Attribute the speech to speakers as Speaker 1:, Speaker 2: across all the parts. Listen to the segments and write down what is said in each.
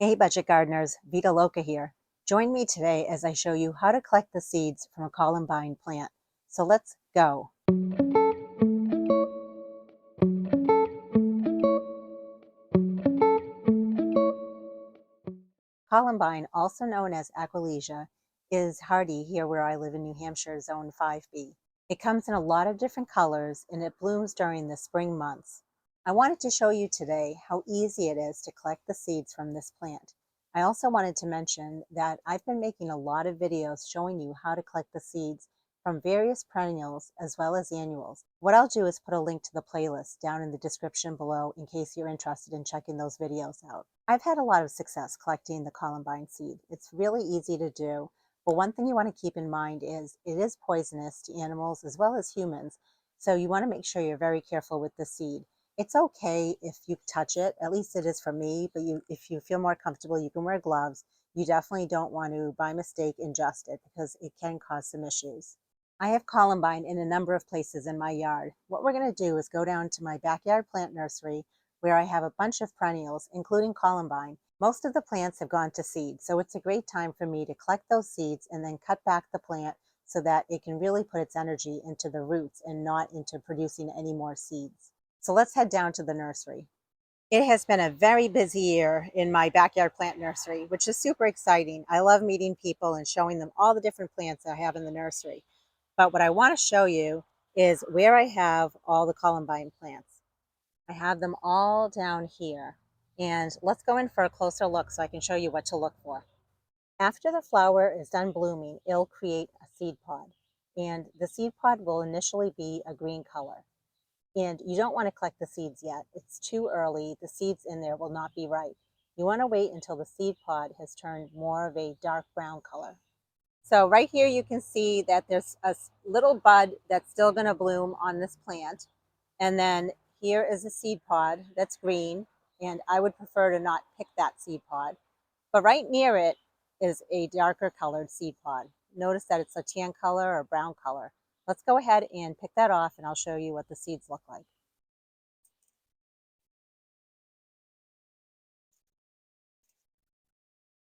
Speaker 1: Hey budget gardeners, Vita Loca here. Join me today as I show you how to collect the seeds from a columbine plant. So let's go. Columbine, also known as Aquilegia, is hardy here where I live in New Hampshire, Zone 5B. It comes in a lot of different colors and it blooms during the spring months. I wanted to show you today how easy it is to collect the seeds from this plant. I also wanted to mention that I've been making a lot of videos showing you how to collect the seeds from various perennials as well as annuals. What I'll do is put a link to the playlist down in the description below in case you're interested in checking those videos out. I've had a lot of success collecting the columbine seed. It's really easy to do, but one thing you want to keep in mind is it is poisonous to animals as well as humans, so you want to make sure you're very careful with the seed. It's okay if you touch it, at least it is for me, but if you feel more comfortable, you can wear gloves. You definitely don't want to, by mistake, ingest it because it can cause some issues. I have columbine in a number of places in my yard. What we're going to do is go down to my backyard plant nursery where I have a bunch of perennials, including columbine. Most of the plants have gone to seed, so it's a great time for me to collect those seeds and then cut back the plant so that it can really put its energy into the roots and not into producing any more seeds. So let's head down to the nursery. It has been a very busy year in my backyard plant nursery, which is super exciting. I love meeting people and showing them all the different plants I have in the nursery. But what I want to show you is where I have all the columbine plants. I have them all down here. And let's go in for a closer look so I can show you what to look for. After the flower is done blooming, it'll create a seed pod. And the seed pod will initially be a green color. And you don't want to collect the seeds yet. It's too early. The seeds in there will not be ripe. You want to wait until the seed pod has turned more of a dark brown color. So right here you can see that there's a little bud that's still going to bloom on this plant. And then here is a seed pod that's green, and I would prefer to not pick that seed pod. But right near it is a darker colored seed pod. Notice that it's a tan color or brown color. Let's go ahead and pick that off and I'll show you what the seeds look like.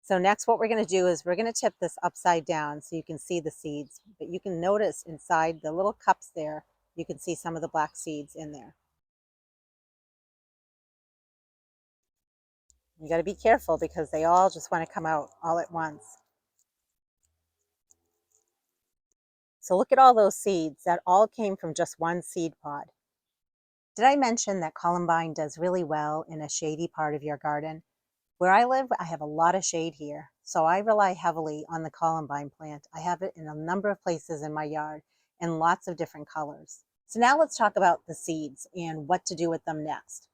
Speaker 1: So next what we're going to do is we're going to tip this upside down so you can see the seeds. But you can notice inside the little cups there, you can see some of the black seeds in there. You got to be careful because they all just want to come out all at once. So look at all those seeds. That all came from just one seed pod. Did I mention that columbine does really well in a shady part of your garden? Where I live, I have a lot of shade here, so I rely heavily on the columbine plant. I have it in a number of places in my yard in lots of different colors. So now let's talk about the seeds and what to do with them next.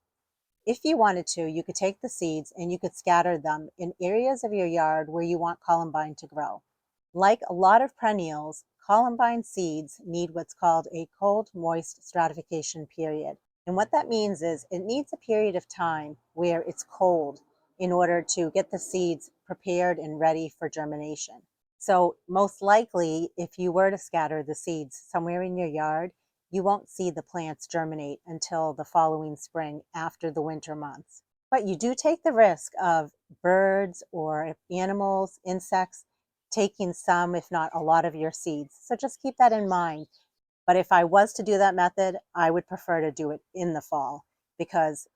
Speaker 1: If you wanted to, you could take the seeds and you could scatter them in areas of your yard where you want columbine to grow. Like a lot of perennials, columbine seeds need what's called a cold, moist stratification period. And what that means is it needs a period of time where it's cold in order to get the seeds prepared and ready for germination. So most likely, if you were to scatter the seeds somewhere in your yard, you won't see the plants germinate until the following spring after the winter months. But you do take the risk of birds or animals, insects, taking some, if not a lot of your seeds. So just keep that in mind. But if I was to do that method, I would prefer to do it in the fall because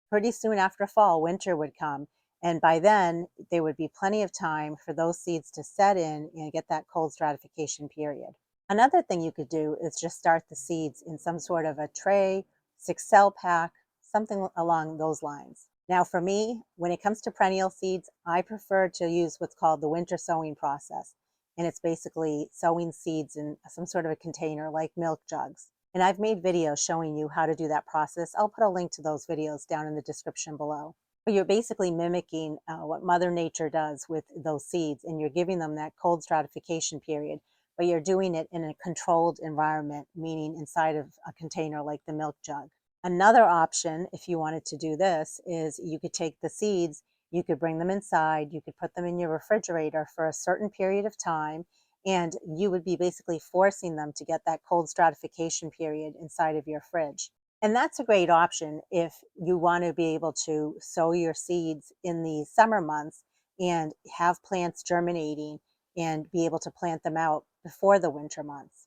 Speaker 1: pretty soon after fall, winter would come. And by then, there would be plenty of time for those seeds to set in and get that cold stratification period. Another thing you could do is just start the seeds in some sort of a tray, 6 cell pack, something along those lines. Now for me, when it comes to perennial seeds, I prefer to use what's called the winter sowing process. And it's basically sowing seeds in some sort of a container like milk jugs. And I've made videos showing you how to do that process. I'll put a link to those videos down in the description below. But you're basically mimicking what Mother Nature does with those seeds, and you're giving them that cold stratification period, but you're doing it in a controlled environment, meaning inside of a container like the milk jug. Another option, if you wanted to do this, is you could take the seeds, you could bring them inside, you could put them in your refrigerator for a certain period of time, and you would be basically forcing them to get that cold stratification period inside of your fridge. And that's a great option if you want to be able to sow your seeds in the summer months and have plants germinating and be able to plant them out before the winter months.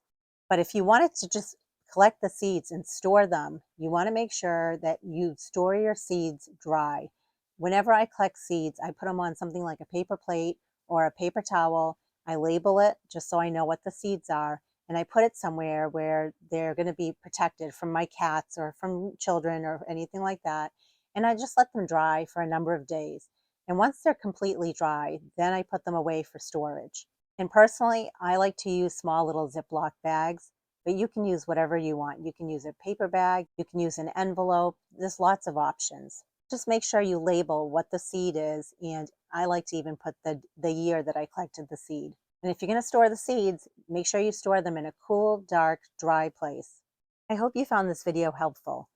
Speaker 1: But if you wanted to just collect the seeds and store them, you want to make sure that you store your seeds dry. Whenever I collect seeds, I put them on something like a paper plate or a paper towel. I label it just so I know what the seeds are, and I put it somewhere where they're going to be protected from my cats or from children or anything like that. And I just let them dry for a number of days. And once they're completely dry, then I put them away for storage. And personally, I like to use small little Ziploc bags, but you can use whatever you want. You can use a paper bag, you can use an envelope. There's lots of options. Just make sure you label what the seed is, and I like to even put the year that I collected the seed. And if you're going to store the seeds, make sure you store them in a cool, dark, dry place. I hope you found this video helpful.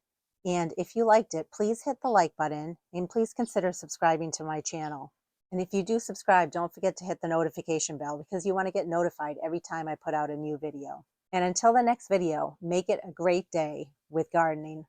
Speaker 1: And if you liked it, please hit the like button and please consider subscribing to my channel. And if you do subscribe, don't forget to hit the notification bell because you want to get notified every time I put out a new video. And until the next video, make it a great day with gardening.